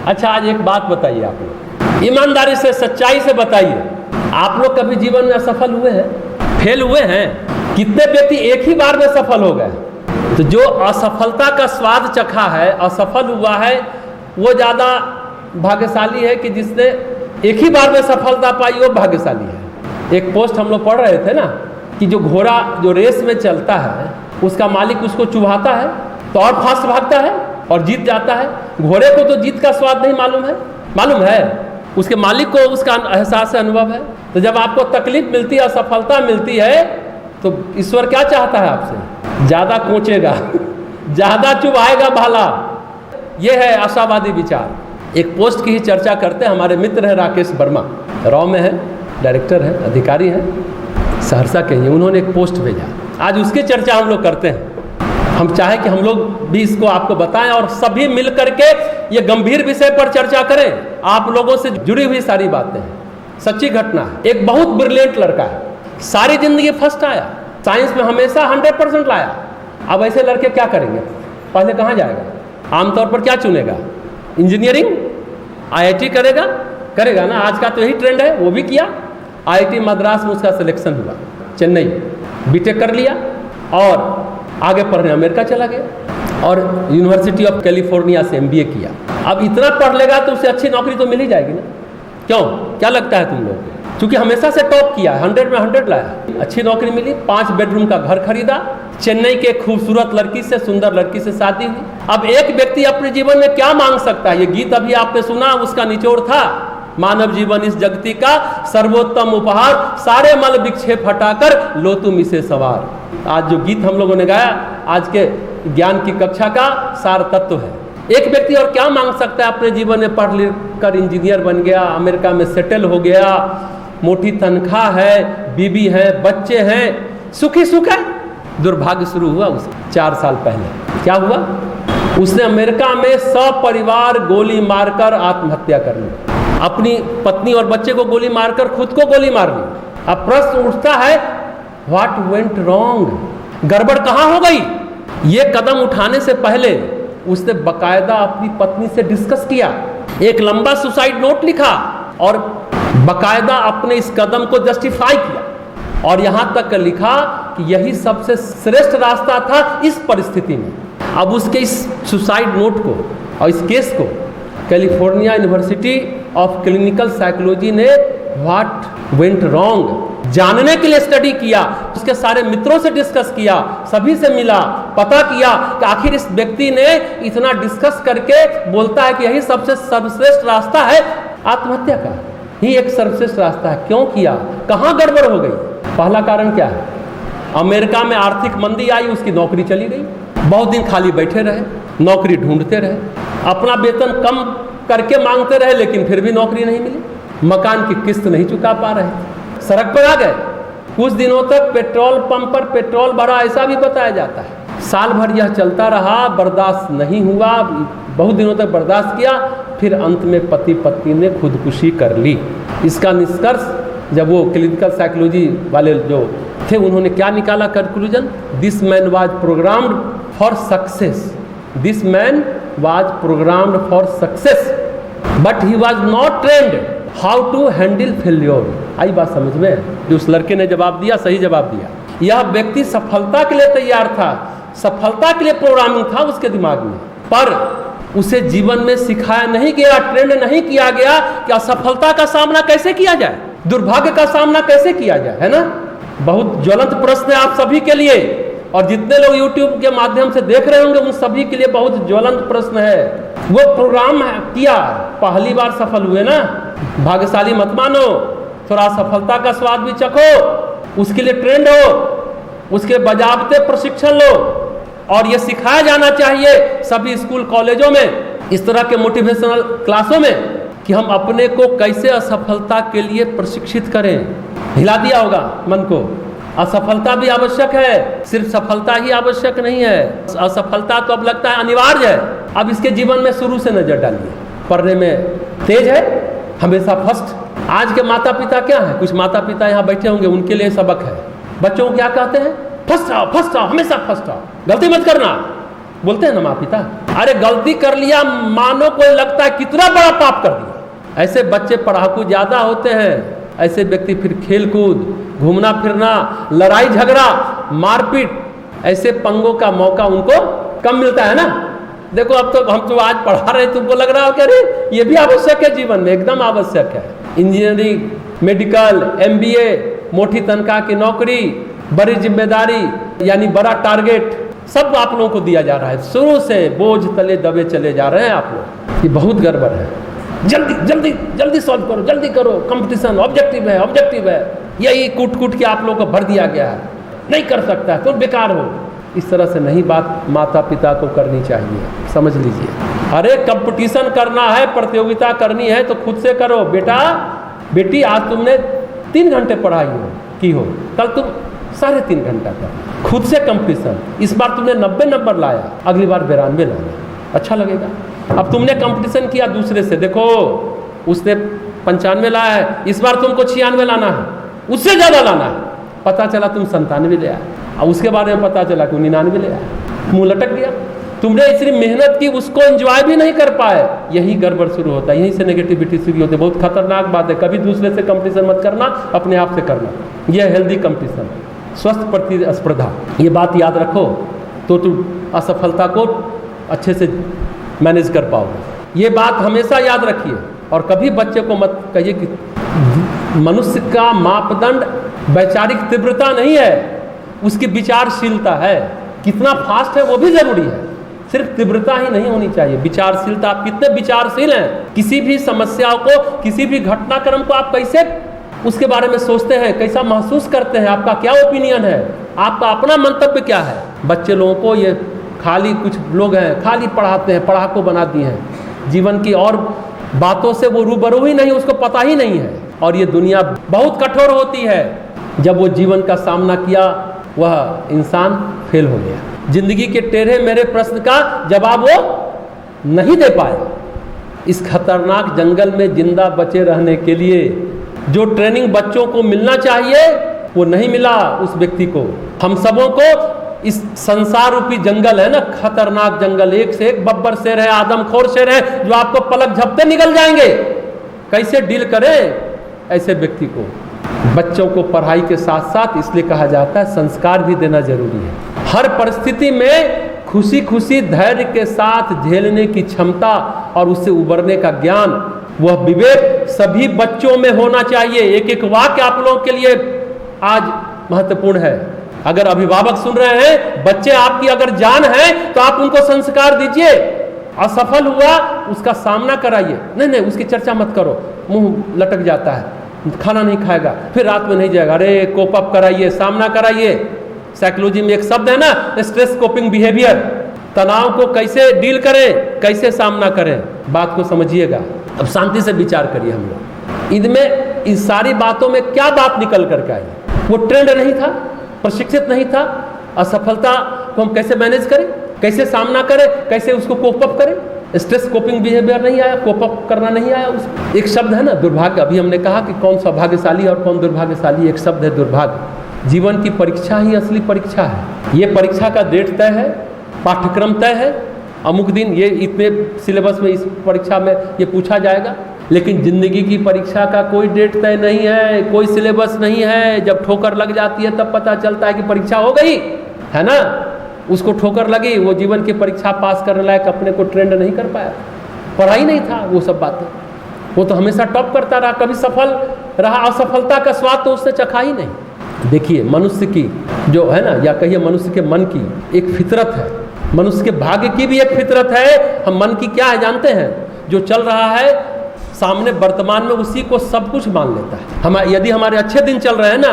अच्छा, आज एक बात बताइए, आप लोग ईमानदारी से, सच्चाई से बताइए, आप लोग कभी जीवन में असफल हुए हैं, फेल हुए हैं? कितने व्यक्ति एक ही बार में सफल हो गए? तो जो असफलता का स्वाद चखा है, असफल हुआ है, वो ज़्यादा भाग्यशाली है कि जिसने एक ही बार में सफलता पाई, वो भाग्यशाली है। एक पोस्ट हम लोग पढ़ रहे थे ना कि जो घोड़ा जो रेस में चलता है, उसका मालिक उसको चुभाता है तो और फास्ट भागता है और जीत जाता है। घोड़े को तो जीत का स्वाद नहीं मालूम है, उसके मालिक को उसका एहसास अनुभव है। तो जब आपको तकलीफ मिलती है, असफलता मिलती है, तो ईश्वर क्या चाहता है आपसे? ज़्यादा कोचेगा, ज़्यादा चुभाएगा भाला। ये है आशावादी विचार। एक पोस्ट की ही चर्चा करते हैं। हमारे मित्र हैं राकेश वर्मा, रॉ में है, डायरेक्टर है, अधिकारी हैं, सहरसा के ही। उन्होंने एक पोस्ट भेजा, आज उसकी चर्चा हम लोग करते हैं। हम चाहें कि हम लोग भी इसको आपको बताएं और सभी मिल करके ये गंभीर विषय पर चर्चा करें। आप लोगों से जुड़ी हुई सारी बातें हैं, सच्ची घटना है। एक बहुत ब्रिलियंट लड़का है, सारी जिंदगी फर्स्ट आया, साइंस में हमेशा 100% लाया। अब ऐसे लड़के क्या करेंगे? पहले कहाँ जाएगा? आमतौर पर क्या चुनेगा? इंजीनियरिंग, IIT करेगा ना। आज का तो यही ट्रेंड है, वो भी किया। IIT मद्रास में उसका सिलेक्शन हुआ, चेन्नई बीटेक कर लिया और आगे पढ़ने अमेरिका चला गया और यूनिवर्सिटी ऑफ कैलिफोर्निया से MBA किया। अब इतना पढ़ लेगा तो उसे अच्छी नौकरी तो मिल ही जाएगी ना। क्यों, क्या लगता है तुम लोग? क्योंकि हमेशा से टॉप किया, 100 में 100 लाया, अच्छी नौकरी मिली, 5 बेडरूम का घर खरीदा, चेन्नई के खूबसूरत लड़की से, सुंदर लड़की से शादी हुई। अब एक व्यक्ति अपने जीवन में क्या मांग सकता है? ये गीत अभी आपने सुना, उसका निचोड़ था, मानव जीवन इस जगती का सर्वोत्तम उपहार, सारे मल विक्षेप हटाकर लो तुम इसे सवार। आज जो गीत हम लोगों ने गाया, आज के ज्ञान की कक्षा का सार तत्व है। एक व्यक्ति और क्या मांग सकता है? अपने जीवन में पढ़ लिख कर इंजीनियर बन गया, अमेरिका में सेटल हो गया, मोटी तनख्वाह है, बीबी है, बच्चे हैं, सुखी सुख है। दुर्भाग्य शुरू हुआ उसका 4 साल पहले। क्या हुआ? उसने अमेरिका में सपरिवार गोली मारकर आत्महत्या कर ली। अपनी पत्नी और बच्चे को गोली मारकर खुद को गोली मार ली। अब प्रश्न उठता है, व्हाट वेंट रॉन्ग? गड़बड़ कहाँ हो गई? ये कदम उठाने से पहले उसने बकायदा अपनी पत्नी से डिस्कस किया, एक लंबा सुसाइड नोट लिखा और बकायदा अपने इस कदम को जस्टिफाई किया और यहाँ तक लिखा कि यही सबसे श्रेष्ठ रास्ता था इस परिस्थिति में। अब उसके इस सुसाइड नोट को और इस केस को California university of clinical psychology ने व्हाट वेंट रॉन्ग जानने के लिए स्टडी किया। उसके सारे मित्रों से डिस्कस किया, सभी से मिला, पता किया कि आखिर इस व्यक्ति ने इतना डिस्कस करके बोलता है कि यही सबसे सर्वश्रेष्ठ रास्ता है, आत्महत्या का ही एक सर्वश्रेष्ठ रास्ता है। क्यों किया? कहाँ गड़बड़ हो गई? पहला कारण क्या है? अमेरिका में आर्थिक मंदी आई, उसकी नौकरी चली गई, बहुत दिन खाली बैठे रहे, नौकरी ढूंढते रहे, अपना वेतन कम करके मांगते रहे, लेकिन फिर भी नौकरी नहीं मिली, मकान की किस्त नहीं चुका पा रहे, सड़क पर आ गए। कुछ दिनों तक पेट्रोल पंप पर पेट्रोल भरा, ऐसा भी बताया जाता है। साल भर यह चलता रहा, बर्दाश्त नहीं हुआ, बहुत दिनों तक बर्दाश्त किया, फिर अंत में पति पत्नी ने खुदकुशी कर ली। इसका निष्कर्ष जब वो क्लिनिकल साइकोलॉजी वाले जो थे, उन्होंने क्या निकाला conclusion? This man was programmed for success, this man was programmed for success but he was not trained how to handle failure. आई बात समझ में? जो उस लड़के ने जवाब दिया, सही जवाब दिया। यह व्यक्ति सफलता के लिए तैयार था, सफलता के लिए प्रोग्रामिंग था उसके दिमाग में, पर उसे जीवन में सिखाया नहीं गया, ट्रेंड नहीं किया गया कि असफलता का सामना कैसे किया जाए, दुर्भाग्य का सामना कैसे किया जाए, है ना? बहुत ज्वलंत प्रश्न है आप सभी के लिए, और जितने लोग YouTube के माध्यम से देख रहे होंगे उन सभी के लिए बहुत ज्वलंत प्रश्न है। वो प्रोग्राम किया, पहली बार सफल हुए ना, भाग्यशाली मत मानो, थोड़ा सफलता का स्वाद भी चखो, उसके लिए ट्रेंड हो, उसके बजाबते प्रशिक्षण लो, और ये सिखाया जाना चाहिए सभी स्कूल कॉलेजों में, इस तरह के मोटिवेशनल क्लासों में, कि हम अपने को कैसे असफलता के लिए प्रशिक्षित करें। हिला दिया होगा मन को, असफलता भी आवश्यक है, सिर्फ सफलता ही आवश्यक नहीं है। असफलता तो अब लगता है अनिवार्य है। अब इसके जीवन में शुरू से नजर डालिए, पढ़ने में तेज है, हमेशा फर्स्ट। आज के माता पिता क्या है? कुछ माता पिता यहाँ बैठे होंगे, उनके लिए सबक है। बच्चों को क्या कहते हैं? फर्स्ट आओ, हमेशा फर्स्ट आओ, गलती मत करना, बोलते हैं ना माँ पिता, अरे गलती कर लिया, मानो कोई लगता है कितना बड़ा पाप कर दिया। ऐसे बच्चे पढ़ाकू ज्यादा होते हैं, ऐसे व्यक्ति फिर खेल कूद, घूमना फिरना, लड़ाई झगड़ा, मारपीट, ऐसे पंगों का मौका उनको कम मिलता है ना। देखो अब तो हम तो आज पढ़ा रहे, तुमको लग रहा हो कि अरे ये भी आवश्यक है जीवन में, एकदम आवश्यक है। इंजीनियरिंग, मेडिकल, MBA, मोटी तनख्वाह की नौकरी, बड़ी जिम्मेदारी यानी बड़ा टारगेट, सब आप लोगों को दिया जा रहा है। शुरू से बोझ तले दबे चले जा रहे हैं आप लोग, ये बहुत गड़बड़ है। जल्दी जल्दी जल्दी सॉल्व करो, जल्दी करो, कंपटीशन, ऑब्जेक्टिव है, ऑब्जेक्टिव है, यही कूट कूट के आप लोगों को भर दिया गया है, नहीं कर सकता तो बेकार हो। इस तरह से नहीं बात माता पिता को करनी चाहिए, समझ लीजिए। अरे कंपटीशन करना है, प्रतियोगिता करनी है तो खुद से करो। बेटा बेटी, आज तुमने 3 घंटे पढ़ाई की हो, कल तुम 3.5 घंटा कर, खुद से कंपटीशन। इस बार तुमने 90 नंबर लाया, अगली बार 92 लाना, अच्छा लगेगा। अब तुमने कंपटीशन किया दूसरे से, देखो उसने 95 लाया है, इस बार तुमको 96 लाना है, उससे ज़्यादा लाना है। पता चला तुम 97 ले आए, और उसके बारे में पता चला कि 99 ले आए, मुँह लटक गया। तुमने इतनी मेहनत की, उसको एंजॉय भी नहीं कर पाए, यही गड़बड़ शुरू होता है, यहीं से नेगेटिविटी शुरू होती है। बहुत खतरनाक बात है, कभी दूसरे से कंपटीशन मत करना, अपने आप से करना, यह हेल्दी कंपटीशन, स्वस्थ प्रतिस्पर्धा। ये बात याद रखो तो तुम असफलता को अच्छे से मैनेज कर पाओगे। ये बात हमेशा याद रखिए, और कभी बच्चे को मत कहिए कि मनुष्य का मापदंड वैचारिक तीव्रता नहीं है, उसकी विचारशीलता है। कितना फास्ट है वो भी जरूरी है, सिर्फ तीव्रता ही नहीं होनी चाहिए, विचारशीलता। आप कितने विचारशील हैं, किसी भी समस्या को, किसी भी घटनाक्रम को आप कैसे उसके बारे में सोचते हैं, कैसा महसूस करते हैं, आपका क्या ओपिनियन है, आपका अपना मंतव्य क्या है। बच्चे लोगों को ये खाली, कुछ लोग हैं खाली पढ़ाते हैं, पढ़ाकू बना दिए हैं, जीवन की और बातों से वो रूबरू ही नहीं, उसको पता ही नहीं है। और ये दुनिया बहुत कठोर होती है, जब वो जीवन का सामना किया वह इंसान फेल हो गया। जिंदगी के टेढ़े मेरे प्रश्न का जवाब वो नहीं दे पाए। इस खतरनाक जंगल में जिंदा बचे रहने के लिए जो ट्रेनिंग बच्चों को मिलना चाहिए वो नहीं मिला उस व्यक्ति को। हम सबों को इस संसार रूपी जंगल है ना, खतरनाक जंगल, एक से एक बब्बर शेर है, आदमखोर शेर है, जो आपको पलक झपकते निकल जाएंगे। कैसे डील करें ऐसे व्यक्ति को। बच्चों को पढ़ाई के साथ साथ इसलिए कहा जाता है संस्कार भी देना जरूरी है। हर परिस्थिति में खुशी खुशी धैर्य के साथ झेलने की क्षमता और उससे उबरने का ज्ञान, वह विवेक सभी बच्चों में होना चाहिए। एक एक वाक्य आप लोगों के लिए आज महत्वपूर्ण है। अगर अभिभावक सुन रहे हैं, बच्चे आपकी अगर जान है तो आप उनको संस्कार दीजिए। असफल हुआ उसका सामना कराइए, नहीं उसकी चर्चा मत करो, मुंह लटक जाता है, खाना नहीं खाएगा, फिर रात में नहीं जाएगा, अरे कोप अप कराइए, सामना कराइए। साइकोलॉजी में एक शब्द है ना, स्ट्रेस कोपिंग बिहेवियर, तनाव को कैसे डील करें, कैसे सामना करें, बात को समझिएगा। अब शांति से विचार करिए हम लोग, इनमें इस सारी बातों में क्या बात निकल करके आई। वो ट्रेंड नहीं था, प्रशिक्षित नहीं था। असफलता को हम कैसे मैनेज करें, कैसे सामना करें, कैसे उसको कोप अप करें। स्ट्रेस कोपिंग बिहेवियर नहीं आया, कोप अप करना नहीं आया। उस एक शब्द है ना दुर्भाग्य, अभी हमने कहा कि कौन सौभाग्यशाली और कौन दुर्भाग्यशाली, एक शब्द है दुर्भाग्य। जीवन की परीक्षा ही असली परीक्षा है। ये परीक्षा का डेट तय है, पाठ्यक्रम तय है, अमुक दिन ये इतने सिलेबस में इस परीक्षा में ये पूछा जाएगा। लेकिन जिंदगी की परीक्षा का कोई डेट तय नहीं है, कोई सिलेबस नहीं है। जब ठोकर लग जाती है तब पता चलता है कि परीक्षा हो गई है ना। उसको ठोकर लगी, वो जीवन की परीक्षा पास करने लायक अपने को ट्रेंड नहीं कर पाया, पढ़ाई नहीं था, वो सब बातें। वो तो हमेशा टॉप करता रहा, कभी सफल रहा, असफलता का स्वाद तो उसने चखा ही नहीं। देखिए मनुष्य की जो है ना, या कहिए मनुष्य के मन की एक फितरत है, मनुष्य के भाग्य की भी एक फितरत है। हम मन की क्या है जानते हैं, जो चल रहा है सामने वर्तमान में उसी को सब कुछ मान लेता है। हम यदि हमारे अच्छे दिन चल रहे हैं ना,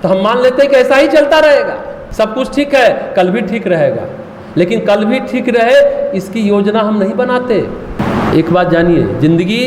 तो हम मान लेते हैं कि ऐसा ही चलता रहेगा, सब कुछ ठीक है, कल भी ठीक रहेगा। लेकिन कल भी ठीक रहे इसकी योजना हम नहीं बनाते। एक बात जानिए, जिंदगी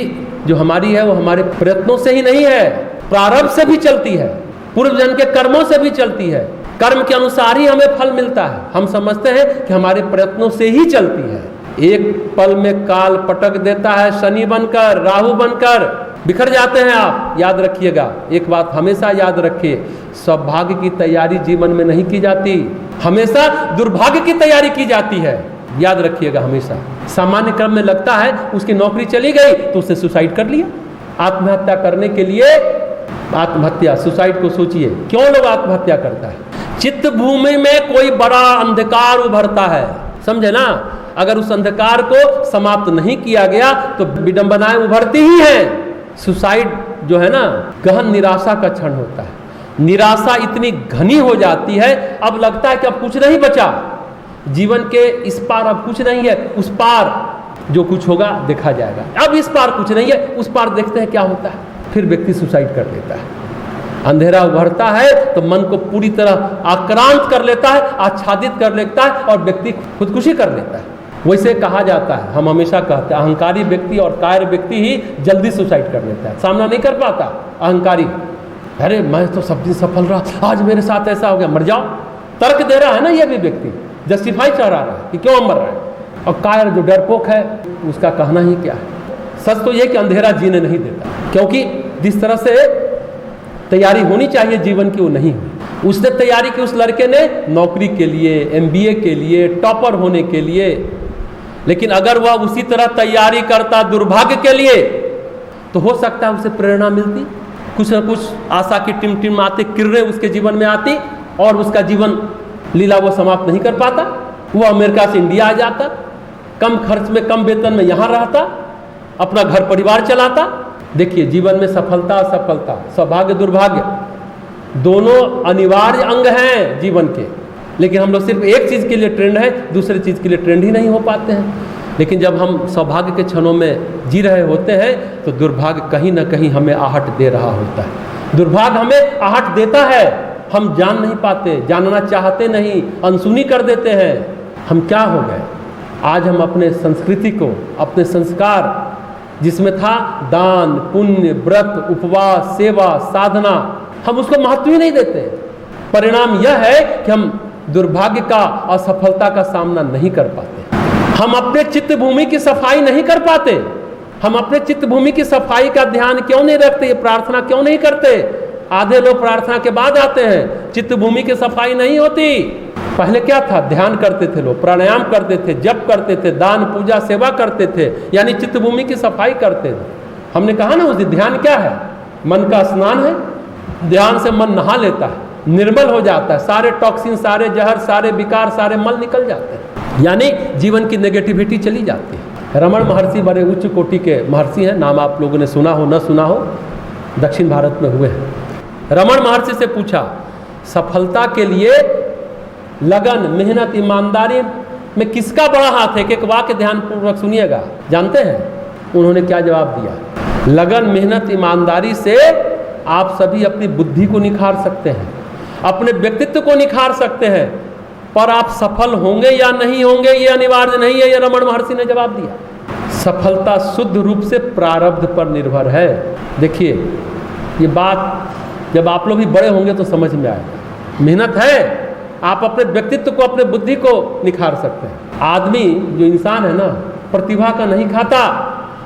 जो हमारी है वो हमारे प्रयत्नों से ही नहीं है, प्रारब्ध से भी चलती है, पूर्व जन्म के कर्मों से भी चलती है। कर्म के अनुसार ही हमें फल मिलता है। हम समझते हैं कि हमारे प्रयत्नों से ही चलती है। एक पल में काल पटक देता है, शनि बनकर, राहु बनकर बिखर जाते हैं आप। याद रखिएगा, एक बात हमेशा याद रखिए, सौभाग्य की तैयारी जीवन में नहीं की जाती, हमेशा दुर्भाग्य की तैयारी की जाती है। याद रखिएगा हमेशा। सामान्य क्रम में लगता है उसकी नौकरी चली गई तो उसने सुसाइड कर लिया। आत्महत्या करने के लिए आत्महत्या, सुसाइड को सोचिए, क्यों लोग आत्महत्या करता है? चित्त भूमि में कोई बड़ा अंधकार उभरता है, समझे ना। अगर उस अंधकार को समाप्त नहीं किया गया तो विडंबनाएं उभरती ही हैं। सुसाइड जो है ना, गहन निराशा का क्षण होता है। निराशा इतनी घनी हो जाती है, अब लगता है कि अब कुछ नहीं बचा, जीवन के इस पार अब कुछ नहीं है, उस पार जो कुछ होगा देखा जाएगा। अब इस पार कुछ नहीं है, उस पार देखते हैं क्या होता है। फिर व्यक्ति सुसाइड कर लेता है। अंधेरा उभरता है तो मन को पूरी तरह आक्रांत कर लेता है, आच्छादित कर लेता है और व्यक्ति खुदकुशी कर लेता है। वैसे कहा जाता है, हम हमेशा कहते हैं, अहंकारी व्यक्ति और कायर व्यक्ति ही जल्दी सुसाइड कर लेता है, सामना नहीं कर पाता। अहंकारी, अरे मैं तो सब दिन सफल रहा, आज मेरे साथ ऐसा हो गया, मर जाओ। तर्क दे रहा है ना ये भी व्यक्ति, जस्टिफाई चढ़ा रहा है कि क्यों मर रहा है। और कायर जो डरपोक है उसका कहना ही क्या है। सच तो यह कि अंधेरा जीने नहीं देता, क्योंकि जिस तरह से तैयारी होनी चाहिए जीवन की वो नहीं हुई। उसने तैयारी की, उस लड़के ने नौकरी के लिए, MBA के लिए, टॉपर होने के लिए, लेकिन अगर वह उसी तरह तैयारी करता दुर्भाग्य के लिए तो हो सकता है उसे प्रेरणा मिलती, कुछ न कुछ आशा की टिमटिमाती किरणें उसके जीवन में आती और उसका जीवन लीला वो समाप्त नहीं कर पाता। वो अमेरिका से इंडिया आ जाता, कम खर्च में, कम वेतन में यहाँ रहता, अपना घर परिवार चलाता। देखिए, जीवन में सफलता असफलता, सौभाग्य दुर्भाग्य दोनों अनिवार्य अंग हैं जीवन के, लेकिन हम लोग सिर्फ एक चीज़ के लिए ट्रेंड है, दूसरी चीज़ के लिए ट्रेंड ही नहीं हो पाते हैं। लेकिन जब हम सौभाग्य के क्षणों में जी रहे होते हैं तो दुर्भाग्य कहीं ना कहीं हमें आहट दे रहा होता है। दुर्भाग्य हमें आहट देता है, हम जान नहीं पाते, जानना चाहते नहीं, अनसुनी कर देते हैं। हम क्या हो गए? आज हम अपने संस्कृति को, अपने संस्कार जिसमें था दान पुण्य व्रत उपवास सेवा साधना, हम उसको महत्व ही नहीं देते। परिणाम यह है कि हम दुर्भाग्य का, असफलता का सामना नहीं कर पाते। हम अपने चित्त भूमि की सफाई नहीं कर पाते। हम अपने चित्त भूमि की सफाई का ध्यान क्यों नहीं रखते? प्रार्थना क्यों नहीं करते? आधे लोग प्रार्थना के बाद आते हैं, चित्त भूमि की सफाई नहीं होती। पहले क्या था? ध्यान करते थे लोग, प्राणायाम करते थे, जप करते थे, दान पूजा सेवा करते थे, यानी चित्त भूमि की सफाई करते थे। हमने कहा ना उस दिन, ध्यान क्या है? मन का स्नान है। ध्यान से मन नहा लेता है, निर्मल हो जाता है, सारे टॉक्सिन, सारे जहर, सारे विकार, सारे मल निकल जाते हैं, यानी जीवन की नेगेटिविटी चली जाती है। रमण महर्षि बड़े उच्च कोटि के महर्षि हैं, नाम आप लोगों ने सुना हो न सुना हो, दक्षिण भारत में हुए हैं। रमण महर्षि से पूछा, सफलता के लिए लगन मेहनत ईमानदारी में किसका बड़ा हाथ है? एक वाक्य ध्यान पूर्वक सुनिएगा, जानते हैं उन्होंने क्या जवाब दिया? लगन मेहनत ईमानदारी से आप सभी अपनी बुद्धि को निखार सकते हैं, अपने व्यक्तित्व को निखार सकते हैं, पर आप सफल होंगे या नहीं होंगे ये अनिवार्य नहीं है। ये रमण महर्षि ने जवाब दिया। सफलता शुद्ध रूप से प्रारब्ध पर निर्भर है। देखिए, ये बात जब आप लोग भी बड़े होंगे तो समझ में आएगा। मेहनत है, आप अपने व्यक्तित्व को, अपने बुद्धि को निखार सकते हैं। आदमी जो इंसान है ना, प्रतिभा का नहीं खाता,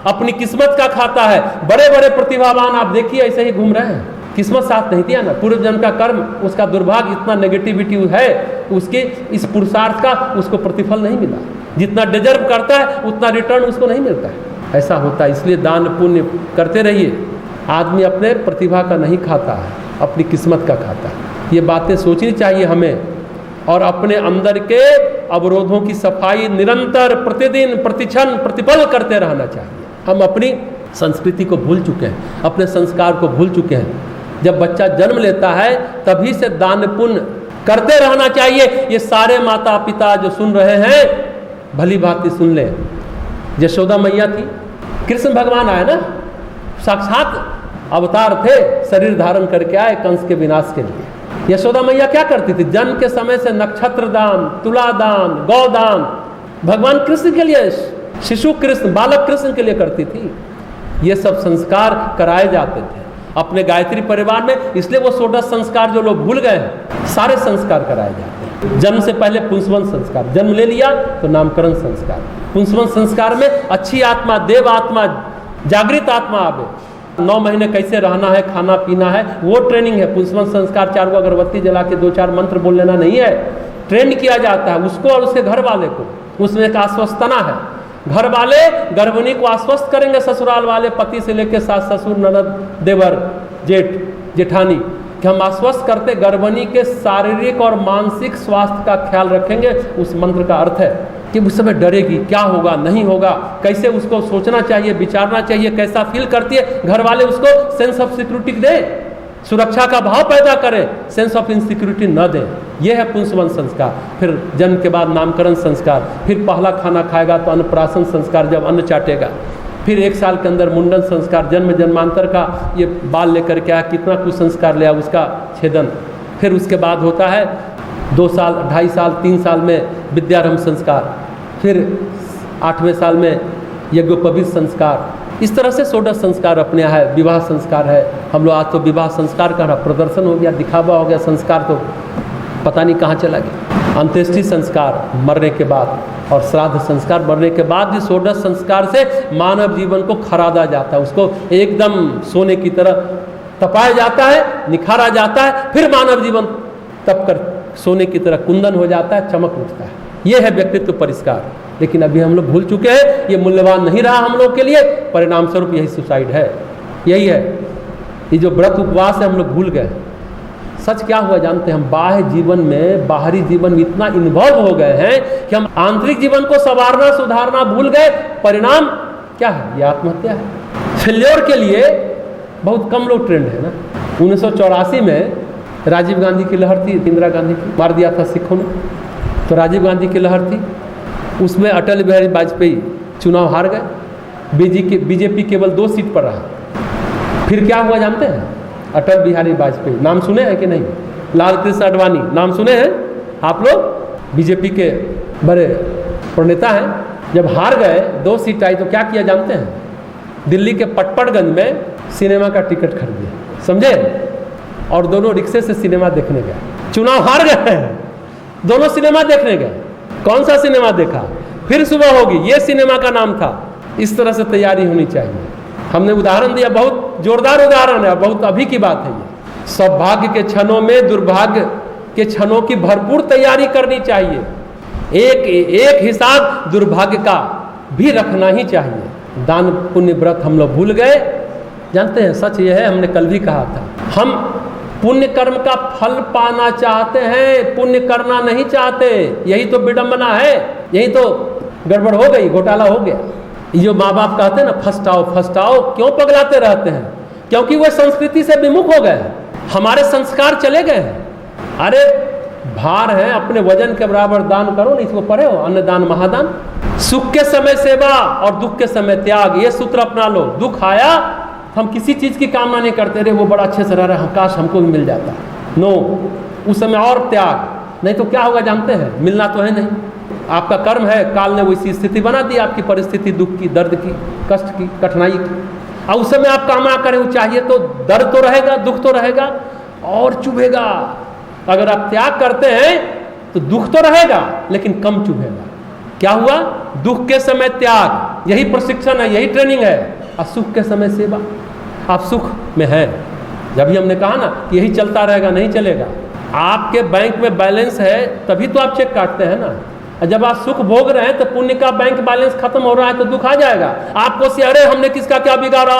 अपनी किस्मत का खाता है। बड़े बड़े प्रतिभावान आप देखिए ऐसे ही घूम रहे हैं, किस्मत साथ नहीं दिया ना, पूर्व जन्म का कर्म, उसका दुर्भाग्य, इतना नेगेटिविटी है उसके, इस पुरुषार्थ का उसको प्रतिफल नहीं मिला। जितना डिजर्व करता है उतना रिटर्न उसको नहीं मिलता है। ऐसा होता है, इसलिए दान पुण्य करते रहिए। आदमी अपने प्रतिभा का नहीं खाता है, अपनी किस्मत का खाता है। ये बातें सोचनी चाहिए हमें, और अपने अंदर के अवरोधों की सफाई निरंतर प्रतिदिन प्रतिक्षण प्रतिपल करते रहना चाहिए। हम अपनी संस्कृति को भूल चुके हैं, अपने संस्कार को भूल चुके हैं। जब बच्चा जन्म लेता है तभी से दान पुण्य करते रहना चाहिए। ये सारे माता पिता जो सुन रहे हैं भली भांति सुन लें। यशोदा मैया थी, कृष्ण भगवान आए ना, साक्षात अवतार थे, शरीर धारण करके आए कंस के विनाश के लिए। यशोदा मैया क्या करती थी? जन्म के समय से नक्षत्र दान, तुला दान, गौदान भगवान कृष्ण के लिए, शिशु कृष्ण, बालक कृष्ण के लिए करती थी। ये सब संस्कार कराए जाते थे अपने गायत्री परिवार में। इसलिए वो 16 संस्कार जो लोग भूल गए हैं, सारे संस्कार कराए जाते हैं। जन्म से पहले पुंसवन संस्कार, जन्म ले लिया तो नामकरण संस्कार। पुंसवन संस्कार में अच्छी आत्मा, देव आत्मा, जागृत आत्मा आवे। 9 महीने कैसे रहना है, खाना पीना है, वो ट्रेनिंग है। पुंसवन संस्कार 4 अगरबत्ती जला के 2-4 मंत्र बोल लेना नहीं है, ट्रेन किया जाता है उसको और उसके घर वाले को। उसमें एक आश्वस्तना है। घर वाले गर्भिणी को आश्वस्त करेंगे, ससुराल वाले पति से लेकर सास ससुर ननद देवर जेठ जेठानी, कि हम आश्वस्त करते गर्भिणी के शारीरिक और मानसिक स्वास्थ्य का ख्याल रखेंगे। उस मंत्र का अर्थ है कि उस समय डरेगी, क्या होगा नहीं होगा, कैसे उसको सोचना चाहिए, विचारना चाहिए, कैसा फील करती है। घर वाले उसको सेंस ऑफ सिक्योरिटी दें, सुरक्षा का भाव पैदा करें, सेंस ऑफ इनसिक्योरिटी न दें। यह है पुंसवन संस्कार। फिर जन्म के बाद नामकरण संस्कार, फिर पहला खाना खाएगा तो अन्नप्राशन संस्कार, जब अन्न चाटेगा, फिर 1 साल के अंदर मुंडन संस्कार, जन्म जन्मांतर का ये बाल लेकर के आया, कितना कुछ संस्कार लिया, उसका छेदन। फिर उसके बाद होता है 2 साल 2.5 साल 3 साल में विद्यारंभ संस्कार, फिर 8वें साल में यज्ञोपवीत संस्कार। इस तरह से 16 संस्कार अपने यहाँ है। विवाह संस्कार है, हम लोग आज तो विवाह संस्कार का प्रदर्शन हो गया, दिखावा हो गया, संस्कार तो पता नहीं कहाँ चला गया। अंत्येष्टि संस्कार मरने के बाद, और श्राद्ध संस्कार मरने के बाद। इस 16 संस्कार से मानव जीवन को खरादा जाता है, उसको एकदम सोने की तरह तपाया जाता है, निखारा जाता है, फिर मानव जीवन तप कर सोने की तरह कुंदन हो जाता है, चमक उठता है। ये है व्यक्तित्व परिष्कार। लेकिन अभी हम लोग भूल चुके हैं, ये मूल्यवान नहीं रहा हम लोग के लिए, परिणाम स्वरूप यही सुसाइड है। यही है, ये जो व्रत उपवास है हम लोग भूल गए। सच क्या हुआ जानते हैं, हम बाह्य जीवन में, बाहरी जीवन में इतना इन्वॉल्व हो गए हैं कि हम आंतरिक जीवन को संवारना सुधारना भूल गए। परिणाम क्या है, ये आत्महत्या है। फेल्योर के लिए बहुत कम लोग ट्रेंड है ना। 1984 में राजीव गांधी की लहर थी, इंदिरा गांधी की मार दिया था सिखों ने, तो राजीव गांधी की लहर थी, उसमें अटल बिहारी वाजपेयी चुनाव हार गए, बीजेपी केवल 2 सीट पर रहा। फिर क्या हुआ जानते हैं, अटल बिहारी वाजपेयी नाम सुने हैं कि नहीं, लाल कृष्ण आडवाणी नाम सुने हैं आप लोग, बीजेपी के बड़े प्रणेता हैं। जब हार गए, 2 सीट आई तो क्या किया जानते हैं, दिल्ली के पटपड़गंज में सिनेमा का टिकट खरीदे, समझे, और दोनों रिक्शे से सिनेमा देखने गए। चुनाव हार गए, दोनों सिनेमा देखने गए। कौन सा सिनेमा देखा, फिर सुबह होगी, ये सिनेमा का नाम था। इस तरह से तैयारी होनी चाहिए। हमने उदाहरण दिया, बहुत जोरदार उदाहरण है, बहुत अभी की बात है ये। सौभाग्य के क्षणों में दुर्भाग्य के क्षणों की भरपूर तैयारी करनी चाहिए। एक हिसाब दुर्भाग्य का भी रखना ही चाहिए। दान पुण्य व्रत हम लोग भूल गए। जानते हैं सच ये है, हमने कल भी कहा था, हम पुण्य कर्म का फल पाना चाहते हैं, पुण्य करना नहीं चाहते। यही तो विडंबना है, यही तो गड़बड़ हो गई, घोटाला हो गया। जो माँ बाप कहते हैं ना फस्टाओ, क्यों पगलाते रहते हैं, क्योंकि वो संस्कृति से विमुख हो गए, हमारे संस्कार चले गए हैं। अरे भार है, अपने वजन के बराबर दान करो, नहीं इसको पढ़े हो, अन्नदान महादान। सुख के समय सेवा और दुख के समय त्याग, ये सूत्र अपना लो। दुख आया, हम किसी चीज की कामना नहीं करते, रे वो बड़ा अच्छे से रह रहा है, काश हमको भी मिल जाता। नो, उस समय और त्याग। नहीं तो क्या होगा जानते हैं, मिलना तो है नहीं, आपका कर्म है, काल ने वैसी स्थिति बना दी, आपकी परिस्थिति दुख की, दर्द की, कष्ट की, कठिनाई की। और उस समय आप कामना करें, वो चाहिए तो दर्द तो रहेगा, दुख तो रहेगा और चुभेगा। अगर आप त्याग करते हैं तो दुख तो रहेगा लेकिन कम चुभेगा। क्या हुआ, दुख के समय त्याग, यही प्रशिक्षण है, यही ट्रेनिंग है। और सुख के समय सेवा, आप सुख में हैं। जब भी हमने कहा ना कि यही चलता रहेगा, नहीं चलेगा। आपके बैंक में बैलेंस है तभी तो आप चेक काटते हैं ना। जब आप सुख भोग रहे हैं तो पुण्य का बैंक बैलेंस खत्म हो रहा है तो दुख आ जाएगा आपको। से अरे हमने किसका क्या बिगाड़ा,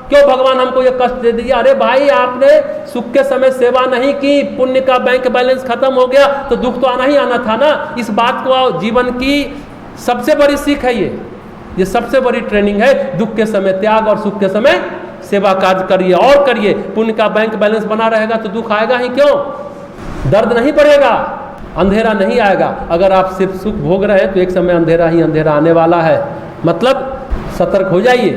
क्यों भगवान हमको ये कष्ट दे दिया। अरे भाई, आपने सुख के समय सेवा नहीं की, पुण्य का बैंक बैलेंस खत्म हो गया तो दुख तो आना ही आना था ना। इस बात को जीवन की सबसे बड़ी सीख है, ये सबसे बड़ी ट्रेनिंग है। दुख के समय त्याग और सुख के समय सेवा कार्य करिए और करिए। पुण्य का बैंक बैलेंस बना रहेगा तो दुख आएगा ही क्यों, दर्द नहीं बढ़ेगा, अंधेरा नहीं आएगा। अगर आप सिर्फ सुख भोग रहे हैं तो एक समय अंधेरा ही अंधेरा आने वाला है। मतलब सतर्क हो जाइए।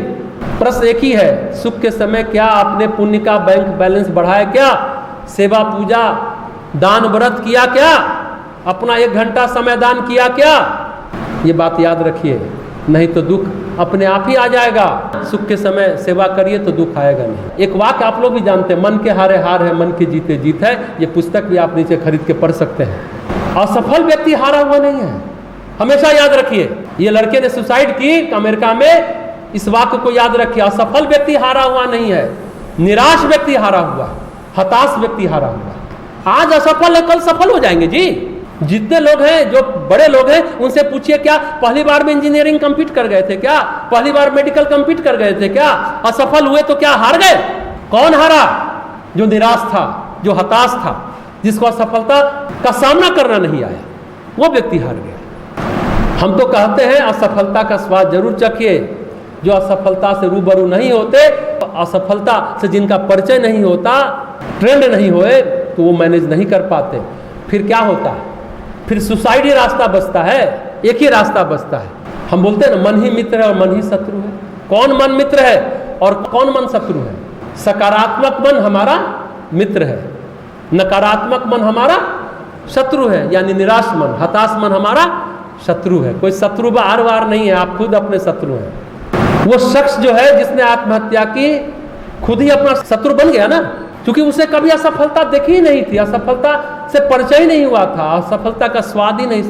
प्रश्न एक ही है, सुख के समय क्या आपने पुण्य का बैंक बैलेंस बढ़ाया, क्या सेवा पूजा दान व्रत किया, क्या अपना 1 घंटा समय दान किया, क्या? ये बात याद रखिए, नहीं तो दुख अपने आप ही आ जाएगा। सुख के समय सेवा करिए तो दुख आएगा नहीं। एक वाक्य आप लोग भी जानते हैं, मन के हारे हार है, मन के जीते जीत है। ये पुस्तक भी आप नीचे खरीद के पढ़ सकते हैं। असफल व्यक्ति हारा हुआ नहीं है, हमेशा याद रखिए। ये लड़के ने सुसाइड की अमेरिका में, इस वाक्य को याद रखिए। असफल व्यक्ति हारा हुआ नहीं है, निराश व्यक्ति हारा हुआ, हताश व्यक्ति हारा हुआ। आज असफल है, कल सफल हो जाएंगे जी। जितने लोग हैं, जो बड़े लोग हैं, उनसे पूछिए क्या पहली बार में इंजीनियरिंग कंप्लीट कर गए थे क्या? पहली बार मेडिकल कंप्लीट कर गए थे क्या? असफल हुए तो क्या हार गए? कौन हारा? जो निराश था, जो हताश था, जिसको असफलता का सामना करना नहीं आया, वो व्यक्ति हार गया। हम तो कहते हैं असफलता का स्वाद जरूर चखिए। जो असफलता से रूबरू नहीं होते, असफलता से जिनका परिचय नहीं होता, ट्रेंड नहीं होए, तो वो मैनेज नहीं कर पाते। फिर क्या होता है? फिर सुसाइड ही रास्ता बचता है। एक ही रास्ता बचता है। हम बोलते हैं ना, मन ही मित्र है और मन ही शत्रु है। कौन मन मित्र है और कौन मन शत्रु है? सकारात्मक मन हमारा मित्र है, नकारात्मक मन हमारा शत्रु है। यानी निराश मन, हताश मन हमारा शत्रु है। कोई शत्रु बार बार नहीं है, आप खुद अपने शत्रु हैं। वो शख्स जो है जिसने आत्महत्या की, खुद ही अपना शत्रु बन गया ना, क्योंकि उसे कभी असफलता देखी ही नहीं थी, असफलता से परिचय नहीं हुआ था, असफलता का स्वाद ही नहीं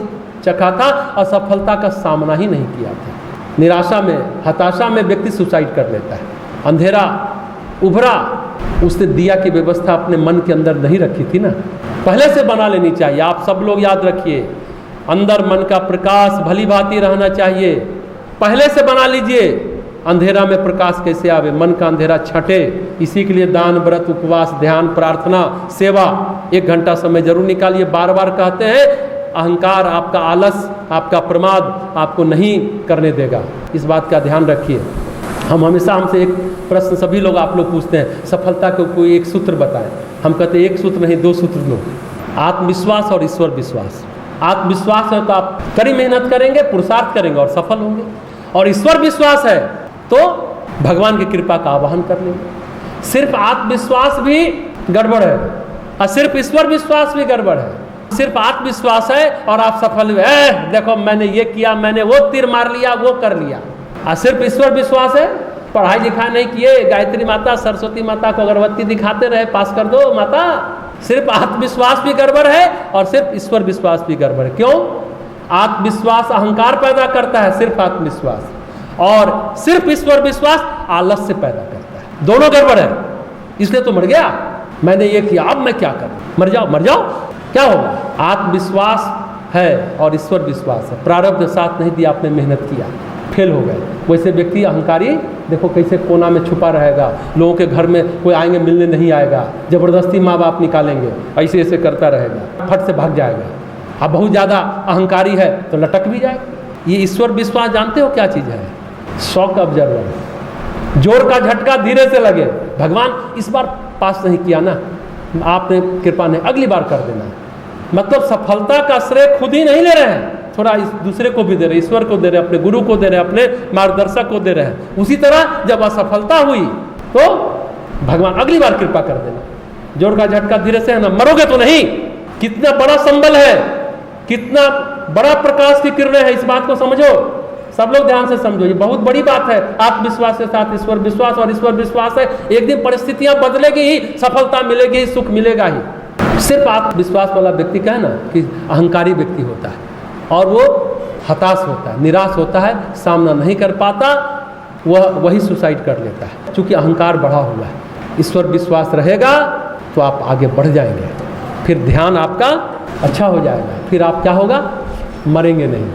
चखा था, असफलता का सामना ही नहीं किया था। निराशा में, हताशा में व्यक्ति सुसाइड कर लेता है। अंधेरा उभरा, उसने दिया की व्यवस्था अपने मन के अंदर नहीं रखी थी ना, पहले से बना लेनी चाहिए। आप सब लोग याद रखिए, अंदर मन का प्रकाश भली भांति रहना चाहिए, पहले से बना लीजिए। अंधेरा में प्रकाश कैसे आवे? मन का अंधेरा छटे। इसी के लिए दान, व्रत, उपवास, ध्यान, प्रार्थना, सेवा, 1 घंटा समय जरूर निकालिए। बार बार कहते हैं, अहंकार, आपका आलस, आपका प्रमाद आपको नहीं करने देगा। इस बात का ध्यान रखिए। हम हमेशा, हमसे एक प्रश्न सभी लोग, आप लोग पूछते हैं, सफलता को कोई एक सूत्र बताएं। हम कहते हैं 1 सूत्र नहीं, 2 सूत्र लो। आत्मविश्वास और ईश्वर विश्वास। आत्मविश्वास है तो आप कड़ी मेहनत करेंगे, पुरुषार्थ करेंगे और सफल होंगे। और ईश्वर विश्वास है तो भगवान की कृपा का आवाहन कर लेंगे। सिर्फ आत्मविश्वास भी गड़बड़ है और सिर्फ ईश्वर विश्वास भी गड़बड़ है। सिर्फ आत्मविश्वास है और आप सफल हुए, देखो मैंने ये किया, मैंने वो तीर मार लिया, वो कर लिया। और सिर्फ ईश्वर विश्वास है, पढ़ाई लिखाई नहीं किए, गायत्री माता, सरस्वती माता को अगरबत्ती दिखाते रहे, पास कर दो माता। सिर्फ आत्मविश्वास भी गड़बड़ है और सिर्फ ईश्वर विश्वास भी गड़बड़ है। क्यों? आत्मविश्वास अहंकार पैदा करता है, सिर्फ आत्मविश्वास, और सिर्फ ईश्वर विश्वास आलस्य पैदा करता है। दोनों गड़बड़ है। इसलिए तो मर गया, मैंने ये किया, अब मैं क्या करूं? मर जाओ, मर जाओ, क्या होगा? आत्मविश्वास है और ईश्वर विश्वास है। प्रारब्ध साथ नहीं दिया, आपने मेहनत किया, फेल हो गए। वैसे व्यक्ति अहंकारी देखो कैसे कोना में छुपा रहेगा, लोगों के घर में कोई आएंगे मिलने नहीं आएगा, जबरदस्ती माँ बाप निकालेंगे, ऐसे ऐसे करता रहेगा, फट से भाग जाएगा। अब बहुत ज़्यादा अहंकारी है तो लटक भी जाएगा। ये ईश्वर विश्वास जानते हो क्या चीज़ है? Shock observer. जोर का झटका धीरे से लगे। भगवान इस बार पास नहीं किया ना, आपने कृपा नहीं, अगली बार कर देना। मतलब सफलता का श्रेय खुद ही नहीं ले रहे हैं, थोड़ा दूसरे को भी दे रहे, ईश्वर को दे रहे, अपने गुरु को दे रहे, अपने मार्गदर्शक को दे रहे हैं। उसी तरह जब असफलता हुई तो भगवान अगली बार कृपा कर देना। जोर का झटका धीरे से है ना, मरोगे तो नहीं। कितना बड़ा संबल है, कितना बड़ा प्रकाश की किरणें है, इस बात को समझो। सब लोग ध्यान से समझो, ये बहुत बड़ी बात है। आत्मविश्वास के साथ ईश्वर विश्वास, और ईश्वर विश्वास है एक दिन परिस्थितियां बदलेगी ही, सफलता मिलेगी, सुख मिलेगा ही। सिर्फ आत्मविश्वास वाला व्यक्ति का है ना कि अहंकारी व्यक्ति होता है और वो हताश होता है, निराश होता है, सामना नहीं कर पाता, वही सुसाइड कर लेता है, क्योंकि अहंकार बढ़ा हुआ है। ईश्वर विश्वास रहेगा तो आप आगे बढ़ जाएंगे, फिर ध्यान आपका अच्छा हो जाएगा, फिर आप क्या होगा? मरेंगे नहीं।